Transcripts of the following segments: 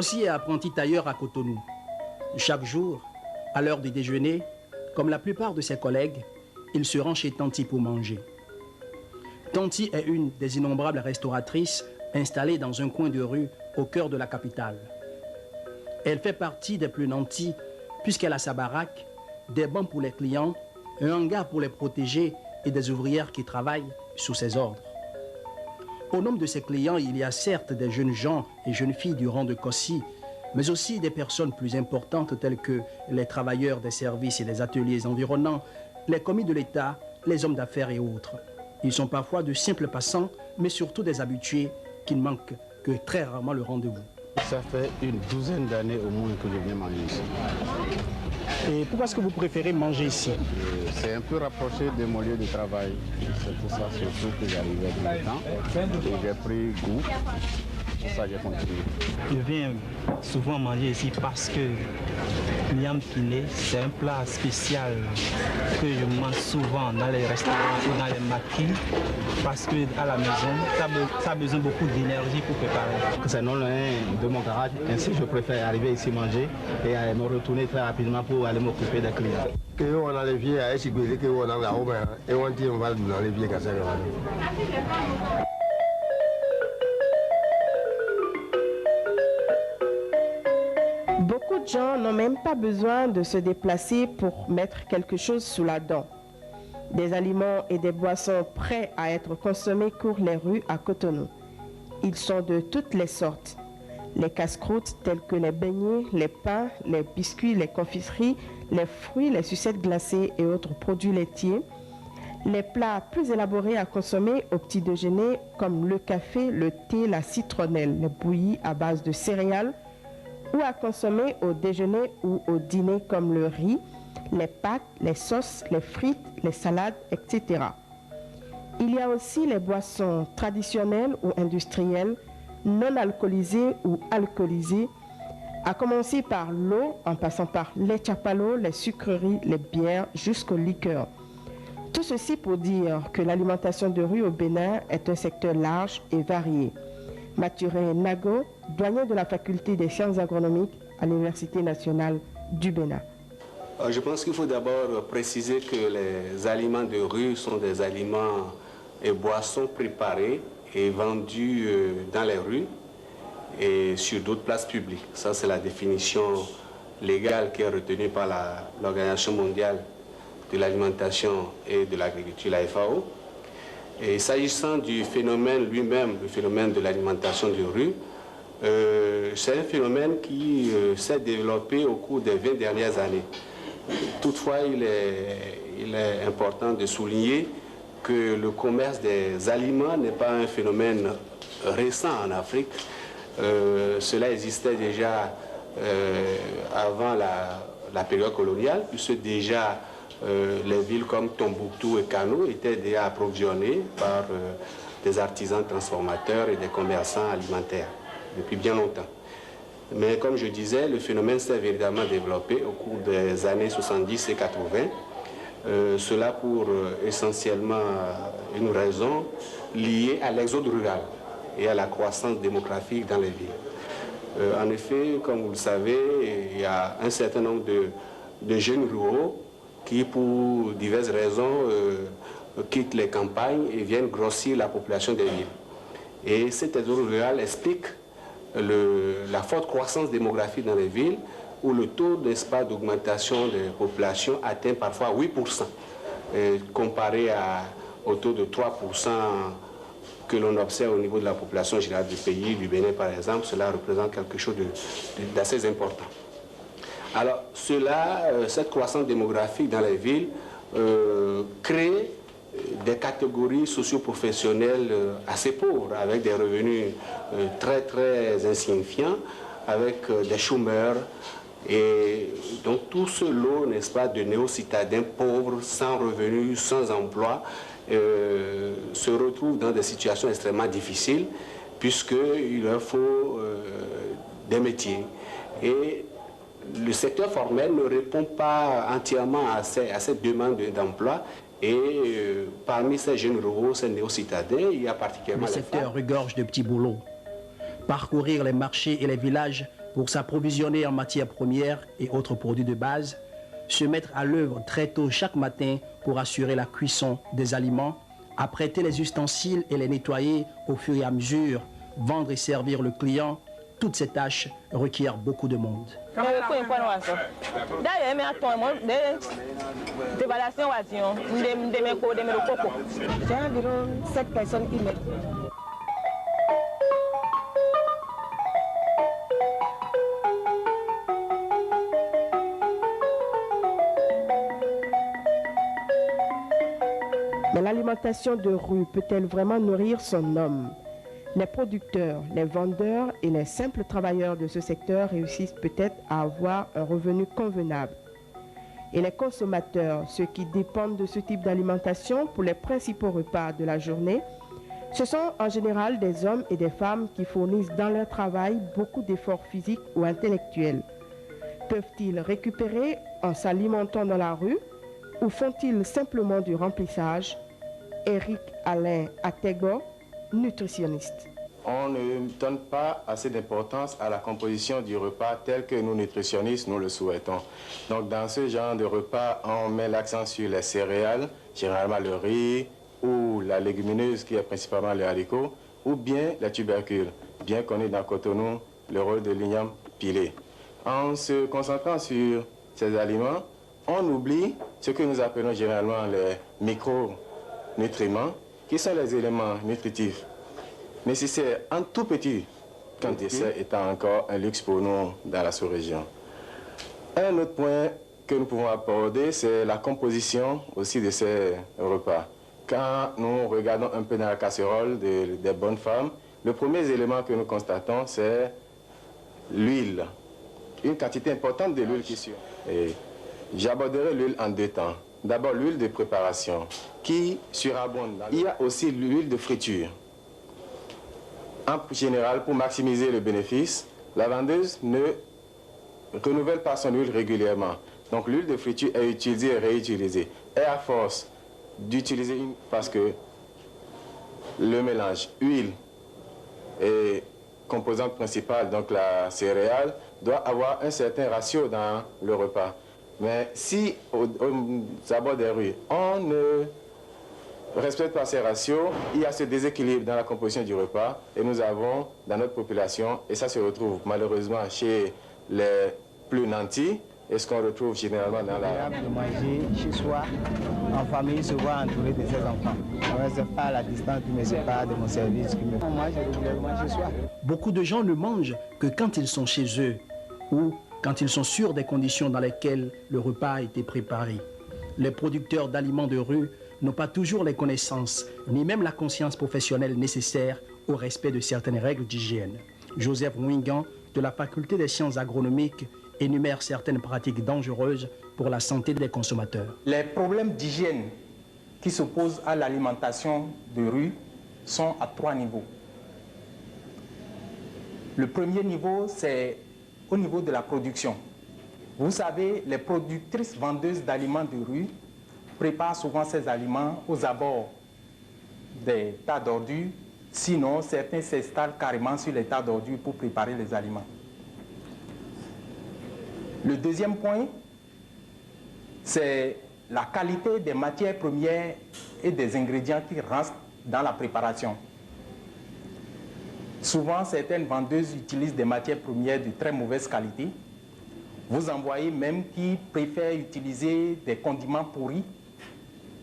Kossi est apprenti tailleur à Cotonou. Chaque jour, à l'heure du déjeuner, comme la plupart de ses collègues, il se rend chez Tanti pour manger. Tanti est une des innombrables restauratrices installées dans un coin de rue au cœur de la capitale. Elle fait partie des plus nantis puisqu'elle a sa baraque, des bancs pour les clients, un hangar pour les protéger et des ouvrières qui travaillent sous ses ordres. Au nombre de ses clients, il y a certes des jeunes gens et jeunes filles du rang de Kossi, mais aussi des personnes plus importantes telles que les travailleurs des services et des ateliers environnants, les commis de l'État, les hommes d'affaires et autres. Ils sont parfois de simples passants, mais surtout des habitués qui ne manquent que très rarement le rendez-vous. Ça fait une douzaine d'années au moins que je viens manger ici. Et pourquoi est-ce que vous préférez manger ici? C'est un peu rapproché de mon lieu de travail. C'est pour ça surtout que j'arrivais tout le temps. Et j'ai pris goût. C'est pour ça que j'ai continué. Je viens souvent manger ici parce que Liam Piné, c'est un plat spécial que je mange souvent dans les restaurants ou dans les maquis parce qu'à la maison, ça a besoin beaucoup d'énergie pour préparer. C'est non loin de mon garage, ainsi je préfère arriver ici manger et me retourner très rapidement pour aller m'occuper des clients. On a les vieux à Echigwele, on a la Romain, et on dit on va dans les vieux cassés. Beaucoup de gens n'ont même pas besoin de se déplacer pour mettre quelque chose sous la dent. Des aliments et des boissons prêts à être consommés courent les rues à Cotonou. Ils sont de toutes les sortes. Les casse-croûtes tels que les beignets, les pains, les biscuits, les confiseries, les fruits, les sucettes glacées et autres produits laitiers. Les plats plus élaborés à consommer au petit déjeuner comme le café, le thé, la citronnelle, les bouillies à base de céréales, ou à consommer au déjeuner ou au dîner comme le riz, les pâtes, les sauces, les frites, les salades, etc. Il y a aussi les boissons traditionnelles ou industrielles, non alcoolisées ou alcoolisées, à commencer par l'eau, en passant par les chapalos, les sucreries, les bières, jusqu'aux liqueurs. Tout ceci pour dire que l'alimentation de rue au Bénin est un secteur large et varié. Mathurin Nago, doyen de la faculté des sciences agronomiques à l'Université nationale du Bénin. Je pense qu'il faut d'abord préciser que les aliments de rue sont des aliments et boissons préparés et vendus dans les rues et sur d'autres places publiques. Ça, c'est la définition légale qui est retenue par l'Organisation mondiale de l'alimentation et de l'agriculture, la FAO. Et s'agissant du phénomène lui-même, le phénomène de l'alimentation de rue, c'est un phénomène qui s'est développé au cours des 20 dernières années. Toutefois, il est important de souligner que le commerce des aliments n'est pas un phénomène récent en Afrique. Cela existait déjà avant la période coloniale, puisque déjà les villes comme Tombouctou et Kano étaient déjà approvisionnées par des artisans transformateurs et des commerçants alimentaires depuis bien longtemps. Mais comme je disais, le phénomène s'est véritablement développé au cours des années 70 et 80. Cela pour essentiellement une raison liée à l'exode rural et à la croissance démographique dans les villes. En effet, comme vous le savez, il y a un certain nombre de jeunes ruraux qui, pour diverses raisons, quittent les campagnes et viennent grossir la population des villes. Et cet exode rural explique la forte croissance démographique dans les villes, où le taux d'augmentation des populations atteint parfois 8%, comparé au taux de 3% que l'on observe au niveau de la population générale du pays, du Bénin par exemple. Cela représente quelque chose d'assez important. Alors cette croissance démographique dans les villes crée des catégories socio-professionnelles assez pauvres, avec des revenus très très insignifiants, avec des chômeurs, et donc tout ce lot, n'est-ce pas, de néo-citadins pauvres, sans revenus, sans emploi, se retrouvent dans des situations extrêmement difficiles, puisqu'il leur faut des métiers. Et le secteur formel ne répond pas entièrement à cette demande d'emploi. Et parmi ces jeunes ruraux, ces néo-citadins, il y a particulièrement le secteur regorge de petits boulots. Parcourir les marchés et les villages pour s'approvisionner en matières premières et autres produits de base, se mettre à l'œuvre très tôt chaque matin pour assurer la cuisson des aliments, apprêter les ustensiles et les nettoyer au fur et à mesure, vendre et servir le client, toutes ces tâches requièrent beaucoup de monde. J'ai environ 7 personnes qui m'aident. Mais l'alimentation de rue peut-elle vraiment nourrir son homme? Les producteurs, les vendeurs et les simples travailleurs de ce secteur réussissent peut-être à avoir un revenu convenable. Et les consommateurs, ceux qui dépendent de ce type d'alimentation pour les principaux repas de la journée, ce sont en général des hommes et des femmes qui fournissent dans leur travail beaucoup d'efforts physiques ou intellectuels. Peuvent-ils récupérer en s'alimentant dans la rue ou font-ils simplement du remplissage? Eric Alain Atego, nutritionniste. On ne donne pas assez d'importance à la composition du repas tel que nous, nutritionnistes, nous le souhaitons. Donc, dans ce genre de repas, on met l'accent sur les céréales, généralement le riz ou la légumineuse qui est principalement le haricot, ou bien les tubercules, bien connu dans Cotonou, le rôle de l'igname pilé. En se concentrant sur ces aliments, on oublie ce que nous appelons généralement les micronutriments, qui sont les éléments nutritifs nécessaires en tout petit quantité, étant encore un luxe pour nous dans la sous-région. Un autre point que nous pouvons aborder, c'est la composition aussi de ces repas. Quand nous regardons un peu dans la casserole des bonnes femmes, le premier élément que nous constatons, c'est l'huile. Une quantité importante de l'huile qui suit. Et j'aborderai l'huile en deux temps. D'abord, l'huile de préparation qui surabonde. Il y a aussi l'huile de friture. En général, pour maximiser le bénéfice, la vendeuse ne renouvelle pas son huile régulièrement. Donc l'huile de friture est utilisée et réutilisée. Et à force d'utiliser une, parce que le mélange huile et composante principale, donc la céréale, doit avoir un certain ratio dans le repas. Mais si aux abords des rues, on ne respecte pas ces ratios, il y a ce déséquilibre dans la composition du repas et nous avons dans notre population, et ça se retrouve malheureusement chez les plus nantis, et ce qu'on retrouve généralement dans la... de manger chez soi, en famille, se voir entouré de ses enfants. Ce n'est pas la distance qui me sépare de mon service qui me fait. Moi, je régulièrement chez soi. Beaucoup de gens ne mangent que quand ils sont chez eux ou quand ils sont sûrs des conditions dans lesquelles le repas a été préparé. Les producteurs d'aliments de rue n'ont pas toujours les connaissances, ni même la conscience professionnelle nécessaire au respect de certaines règles d'hygiène. Joseph Wingan, de la Faculté des sciences agronomiques, énumère certaines pratiques dangereuses pour la santé des consommateurs. Les problèmes d'hygiène qui s'opposent à l'alimentation de rue sont à 3 niveaux. Le premier niveau, c'est au niveau de la production. Vous savez, les productrices vendeuses d'aliments de rue préparent souvent ces aliments aux abords des tas d'ordures. Sinon, certains s'installent carrément sur les tas d'ordures pour préparer les aliments. Le deuxième point, c'est la qualité des matières premières et des ingrédients qui rentrent dans la préparation. Souvent, certaines vendeuses utilisent des matières premières de très mauvaise qualité. Vous en voyez même qui préfèrent utiliser des condiments pourris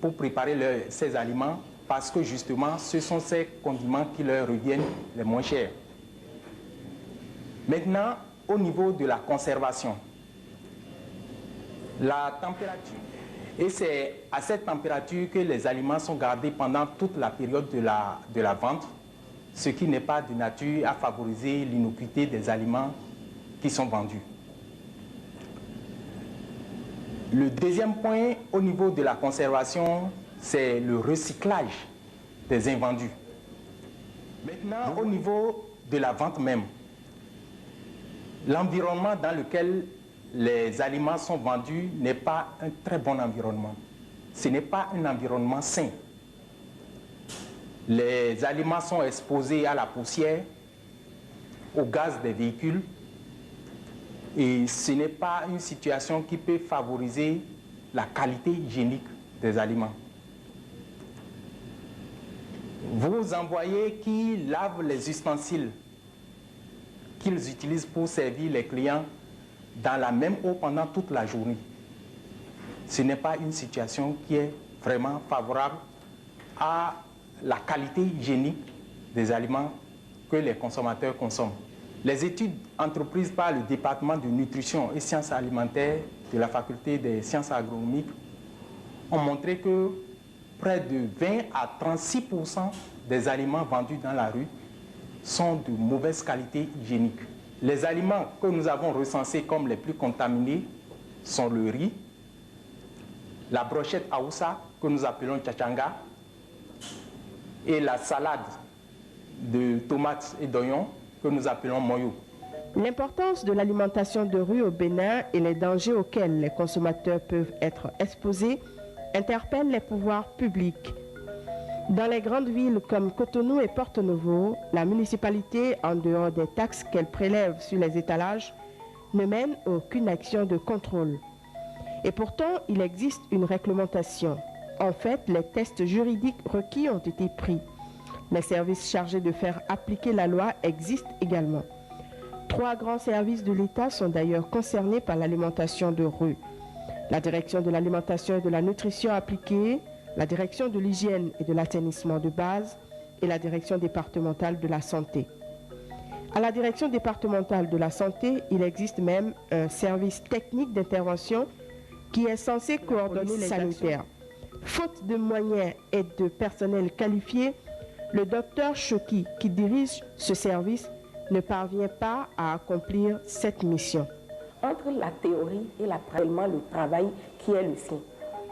pour préparer ces aliments parce que justement, ce sont ces condiments qui leur reviennent les moins chers. Maintenant, au niveau de la conservation, la température. Et c'est à cette température que les aliments sont gardés pendant toute la période de la vente, ce qui n'est pas de nature à favoriser l'innocuité des aliments qui sont vendus. Le deuxième point, au niveau de la conservation, c'est le recyclage des invendus. Maintenant, au niveau de la vente même, l'environnement dans lequel les aliments sont vendus n'est pas un très bon environnement. Ce n'est pas un environnement sain. Les aliments sont exposés à la poussière, au gaz des véhicules, Et ce n'est pas une situation qui peut favoriser la qualité hygiénique des aliments. Vos employés qui lavent les ustensiles qu'ils utilisent pour servir les clients dans la même eau pendant toute la journée, ce n'est pas une situation qui est vraiment favorable à la qualité hygiénique des aliments que les consommateurs consomment. Les études entreprises par le département de nutrition et sciences alimentaires de la faculté des sciences agronomiques ont montré que près de 20 à 36% des aliments vendus dans la rue sont de mauvaise qualité hygiénique. Les aliments que nous avons recensés comme les plus contaminés sont le riz, la brochette aoussa que nous appelons tchachanga et la salade de tomates et d'oignons que nous appelons moyo. L'importance de l'alimentation de rue au Bénin et les dangers auxquels les consommateurs peuvent être exposés interpellent les pouvoirs publics. Dans les grandes villes comme Cotonou et Porto Novo, la municipalité, en dehors des taxes qu'elle prélève sur les étalages, ne mène aucune action de contrôle. Et pourtant, il existe une réglementation. En fait, les tests juridiques requis ont été pris. Les services chargés de faire appliquer la loi existent également. 3 grands services de l'État sont d'ailleurs concernés par l'alimentation de rue. La direction de l'alimentation et de la nutrition appliquée, la direction de l'hygiène et de l'assainissement de base et la direction départementale de la santé. À la direction départementale de la santé, il existe même un service technique d'intervention qui est censé coordonner les sanitaires. Faute de moyens et de personnel qualifié, le docteur Choki, qui dirige ce service, ne parvient pas à accomplir cette mission. Entre la théorie et le travail qui est le sien.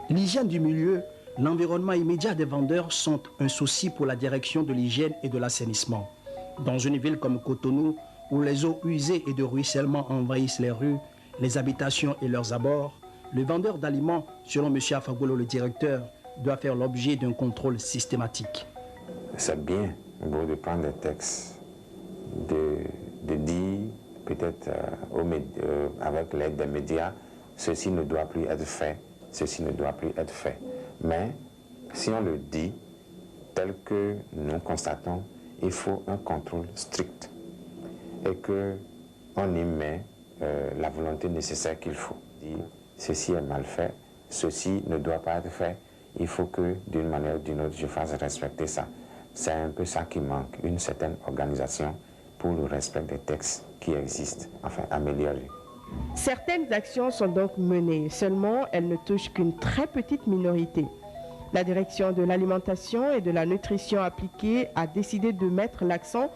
L'hygiène du milieu, l'environnement immédiat des vendeurs sont un souci pour la direction de l'hygiène et de l'assainissement. Dans une ville comme Cotonou, où les eaux usées et de ruissellement envahissent les rues, les habitations et leurs abords, le vendeur d'aliments, selon M. Afagolo, le directeur, doit faire l'objet d'un contrôle systématique. C'est bien beau de prendre des textes, de dire peut-être avec l'aide des médias, ceci ne doit plus être fait, ceci ne doit plus être fait. Mais si on le dit tel que nous constatons, il faut un contrôle strict et qu'on y met la volonté nécessaire qu'il faut. Dire ceci est mal fait, ceci ne doit pas être fait, il faut que d'une manière ou d'une autre je fasse respecter ça. C'est un peu ça qui manque, une certaine organisation pour le respect des textes qui existent, enfin améliorer. Certaines actions sont donc menées, seulement elles ne touchent qu'une très petite minorité. La direction de l'alimentation et de la nutrition appliquée a décidé de mettre l'accent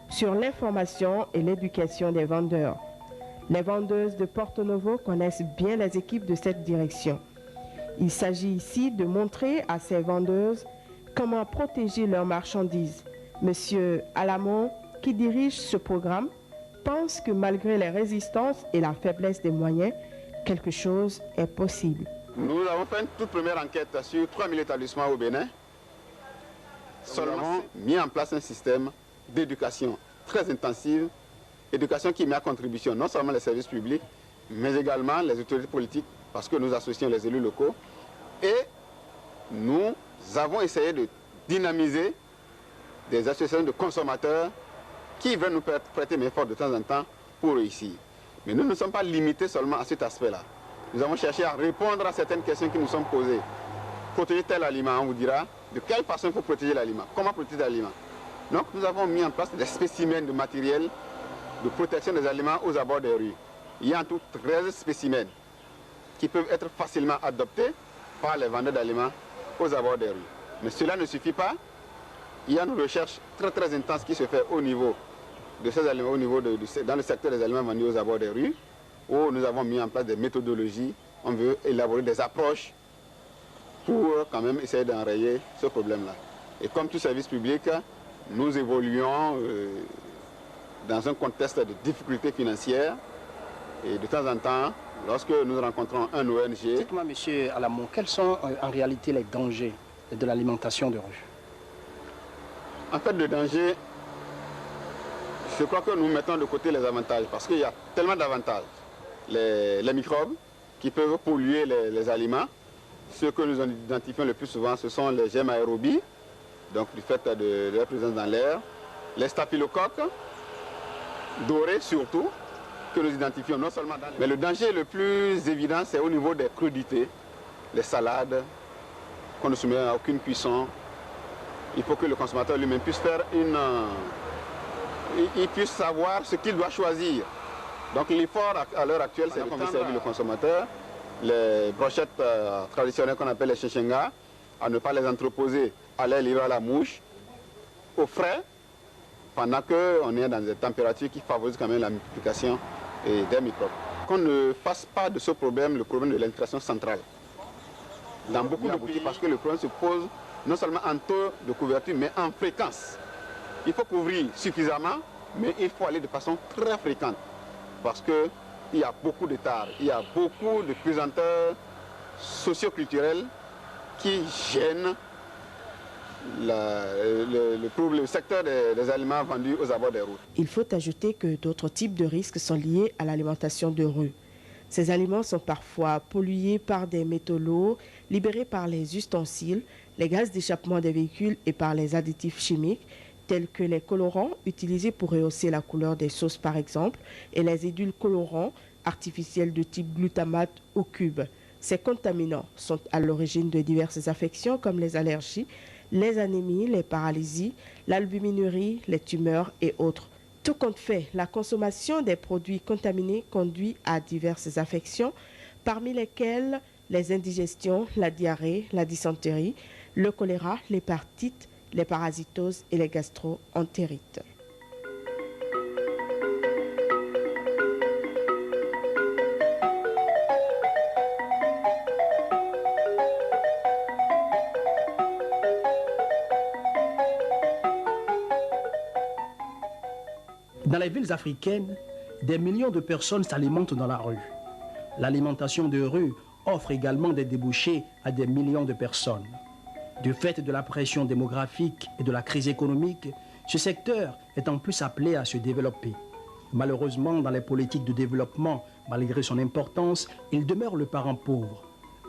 sur l'information et l'éducation des vendeurs. Les vendeuses de Porto Novo connaissent bien les équipes de cette direction. Il s'agit ici de montrer à ces vendeuses comment protéger leurs marchandises. Monsieur Alamon, qui dirige ce programme, pense que malgré les résistances et la faiblesse des moyens, quelque chose est possible. Nous avons fait une toute première enquête sur 3000 établissements au Bénin. Nous avons mis en place un système d'éducation très intensive, éducation qui met à contribution non seulement les services publics, mais également les autorités politiques, parce que nous associons les élus locaux. Et nous avons essayé de dynamiser des associations de consommateurs qui veulent nous prêter main forte de temps en temps pour réussir. Mais nous ne sommes pas limités seulement à cet aspect-là. Nous avons cherché à répondre à certaines questions qui nous sont posées. Protéger tel aliment, on vous dira de quelle façon il faut protéger l'aliment, comment protéger l'aliment. Donc nous avons mis en place des spécimens de matériel de protection des aliments aux abords des rues. Il y a en tout 13 spécimens qui peuvent être facilement adoptés par les vendeurs d'aliments aux abords des rues. Mais cela ne suffit pas. Il y a une recherche très intense qui se fait au niveau de ces aliments, dans le secteur des aliments vendus aux abords des rues, où nous avons mis en place des méthodologies. On veut élaborer des approches pour quand même essayer d'enrayer ce problème-là. Et comme tout service public, nous évoluons dans un contexte de difficultés financières. Et de temps en temps, lorsque nous rencontrons un ONG... Dites-moi, M. Alamon, quels sont en réalité les dangers de l'alimentation de rue? En fait, le danger, je crois que nous mettons de côté les avantages, parce qu'il y a tellement d'avantages. les microbes qui peuvent polluer les aliments. Ceux que nous identifions le plus souvent, ce sont les germes aérobies, donc du fait de leur présence dans l'air, les staphylocoques, dorés surtout, que nous identifions non seulement dans l'air. Mais le danger le plus évident, c'est au niveau des crudités, les salades, qu'on ne soumet à aucune cuisson. Il faut que le consommateur lui-même puisse faire il puisse savoir ce qu'il doit choisir. Donc l'effort à l'heure actuelle, c'est de servir le consommateur les brochettes traditionnelles qu'on appelle les chichengas, à ne pas les entreposer à l'air libre à la mouche, au frais, pendant qu'on est dans des températures qui favorisent quand même la multiplication des microbes. Qu'on ne fasse pas de ce problème le problème de l'infiltration centrale. Dans beaucoup de pays, parce que le problème se pose non seulement en taux de couverture, mais en fréquence. Il faut couvrir suffisamment, mais il faut aller de façon très fréquente. Parce qu'il y a beaucoup de tares, il y a beaucoup de pesanteurs socio-culturels qui gênent le secteur des aliments vendus aux abords des routes. Il faut ajouter que d'autres types de risques sont liés à l'alimentation de rue. Ces aliments sont parfois pollués par des métaux lourds libérés par les ustensiles, les gaz d'échappement des véhicules et par les additifs chimiques, tels que les colorants utilisés pour rehausser la couleur des sauces par exemple, et les édulcorants artificiels de type glutamate ou cube. Ces contaminants sont à l'origine de diverses affections comme les allergies, les anémies, les paralysies, l'albuminurie, les tumeurs et autres. Tout compte fait, la consommation des produits contaminés conduit à diverses affections, parmi lesquelles les indigestions, la diarrhée, la dysenterie, le choléra, l'hépatite, les parasitoses et les gastro-entérites. Dans les villes africaines, des millions de personnes s'alimentent dans la rue. L'alimentation de rue offre également des débouchés à des millions de personnes. Du fait de la pression démographique et de la crise économique, ce secteur est en plus appelé à se développer. Malheureusement, dans les politiques de développement, malgré son importance, il demeure le parent pauvre.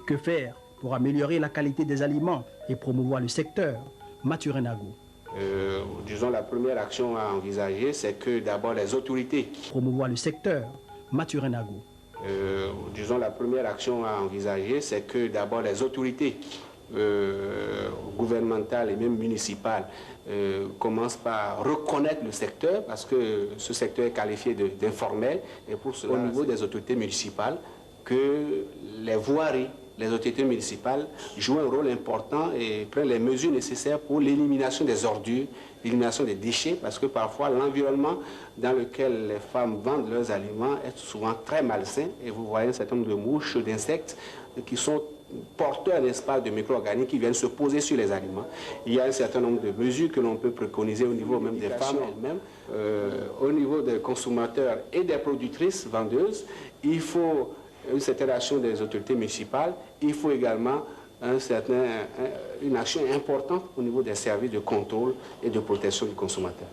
Que faire pour améliorer la qualité des aliments et promouvoir le secteur? Mathurin Nago. Disons, la première action à envisager, c'est que d'abord les autorités... Promouvoir le secteur. Mathurin Nago. Disons, la première action à envisager, c'est que d'abord les autorités gouvernementales et même municipales commencent par reconnaître le secteur, parce que ce secteur est qualifié d'informel, et pour cela, au niveau des autorités municipales, que les voiries, les autorités municipales jouent un rôle important et prennent les mesures nécessaires pour l'élimination des ordures, l'élimination des déchets, parce que parfois l'environnement dans lequel les femmes vendent leurs aliments est souvent très malsain, et vous voyez un certain nombre de mouches, d'insectes qui sont porteurs, n'est-ce pas, de micro-organismes qui viennent se poser sur les aliments. Il y a un certain nombre de mesures que l'on peut préconiser au niveau même des femmes elles-mêmes, au niveau des consommateurs et des productrices vendeuses. Il faut une certaine action des autorités municipales. Il faut également une action importante au niveau des services de contrôle et de protection du consommateur.